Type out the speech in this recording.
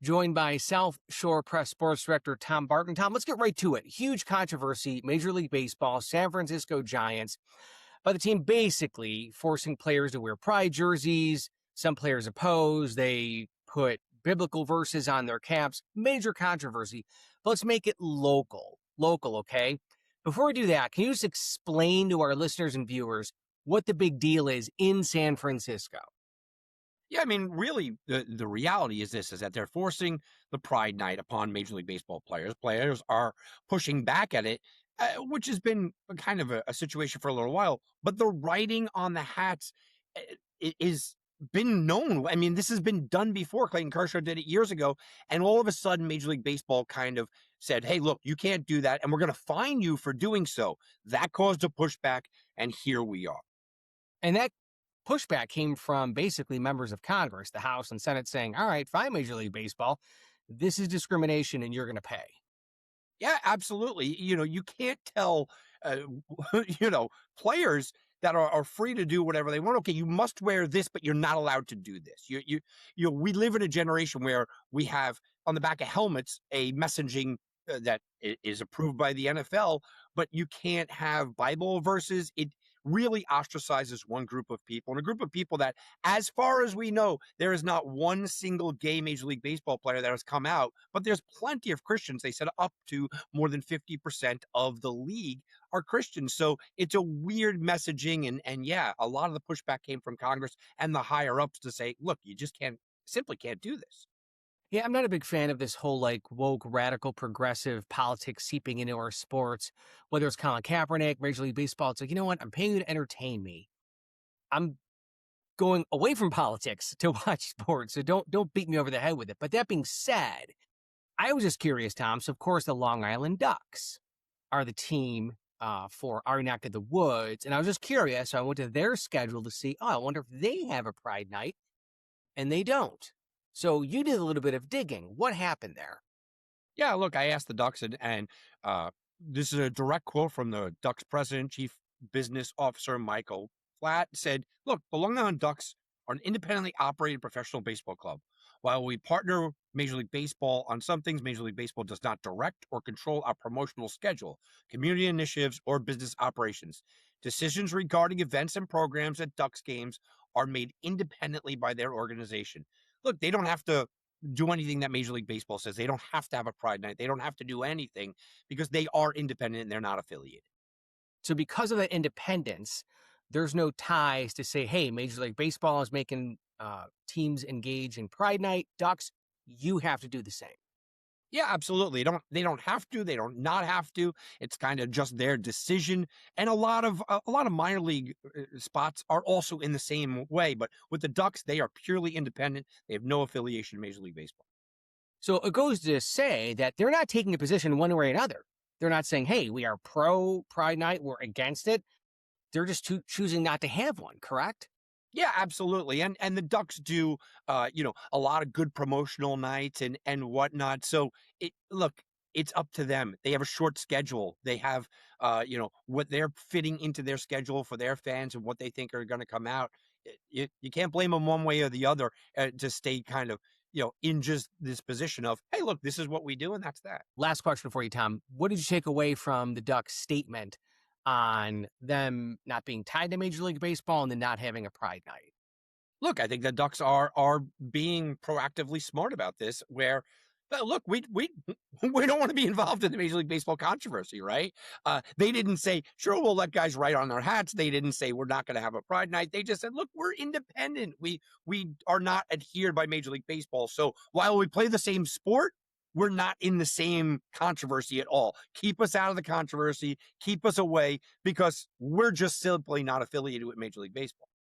joined by South Shore Press Sports Director Tom Barton. Tom, let's get right to it. Huge controversy, Major League Baseball, San Francisco Giants, by the team basically forcing players to wear pride jerseys. Some players oppose. They put biblical verses on their caps. Major controversy. But let's make it local. Local, okay? Before we do that, can you just explain to our listeners and viewers what the big deal is in San Francisco? Yeah, I mean, really, the reality is this, is that they're forcing the Pride Night upon Major League Baseball players. Players are pushing back at it, which has been kind of a situation for a little while. But the writing on the hats is been known. I mean, this has been done before. Clayton Kershaw did it years ago. And all of a sudden, Major League Baseball kind of said, hey, look, you can't do that. And we're going to fine you for doing so. That caused a pushback. And here we are. And that pushback came from basically members of Congress, the House and Senate, saying, all right, fine, Major League Baseball, this is discrimination and you're going to pay. Yeah, absolutely. You can't tell, players that are free to do whatever they want. Okay, you must wear this, but you're not allowed to do this. We live in a generation where we have on the back of helmets a messaging that is approved by the NFL, but you can't have Bible verses. It really ostracizes one group of people, and a group of people that, as far as we know, there is not one single gay Major League Baseball player that has come out, but there's plenty of Christians. They said up to more than 50% of the league are Christians. So it's a weird messaging. And yeah, a lot of the pushback came from Congress and the higher ups to say, look, you just simply can't do this. Yeah, I'm not a big fan of this whole woke, radical, progressive politics seeping into our sports, whether it's Colin Kaepernick, Major League Baseball. It's like, you know what? I'm paying you to entertain me. I'm going away from politics to watch sports. So don't beat me over the head with it. But that being said, I was just curious, Tom. So, of course, the Long Island Ducks are the team for our neck of the woods. And I was just curious. So I went to their schedule to see, I wonder if they have a Pride Night. And they don't. So you did a little bit of digging. What happened there? Yeah, look, I asked the Ducks, and this is a direct quote from the Ducks president, chief business officer, Michael Platt, said, look, the Long Island Ducks are an independently operated professional baseball club. While we partner Major League Baseball on some things, Major League Baseball does not direct or control our promotional schedule, community initiatives, or business operations. Decisions regarding events and programs at Ducks games are made independently by their organization. Look, they don't have to do anything that Major League Baseball says. They don't have to have a Pride Night. They don't have to do anything because they are independent and they're not affiliated. So because of that independence, there's no ties to say, hey, Major League Baseball is making teams engage in Pride Night. Ducks, you have to do the same. Yeah, absolutely. They don't have to. They don't not have to. It's kind of just their decision. And a lot of minor league spots are also in the same way. But with the Ducks, they are purely independent. They have no affiliation to Major League Baseball. So it goes to say that they're not taking a position one way or another. They're not saying, hey, we are pro Pride Night, we're against it. They're just choosing not to have one, correct? Yeah, absolutely. And the Ducks do, a lot of good promotional nights and whatnot. So it's up to them. They have a short schedule. They have, what they're fitting into their schedule for their fans and what they think are going to come out. You can't blame them one way or the other to stay kind of, in just this position of, hey, look, this is what we do. And that's that. Last question for you, Tom. What did you take away from the Ducks statement on them not being tied to Major League Baseball and then not having a Pride Night? Look, I think the Ducks are being proactively smart about this, where look, we don't want to be involved in the Major League Baseball controversy, right? They didn't say, sure, we'll let guys write on their hats. They didn't say we're not going to have a Pride Night. They just said, look, we're independent. We are not adhered by Major League Baseball. So while we play the same sport, we're not in the same controversy at all. Keep us out of the controversy. Keep us away because we're just simply not affiliated with Major League Baseball.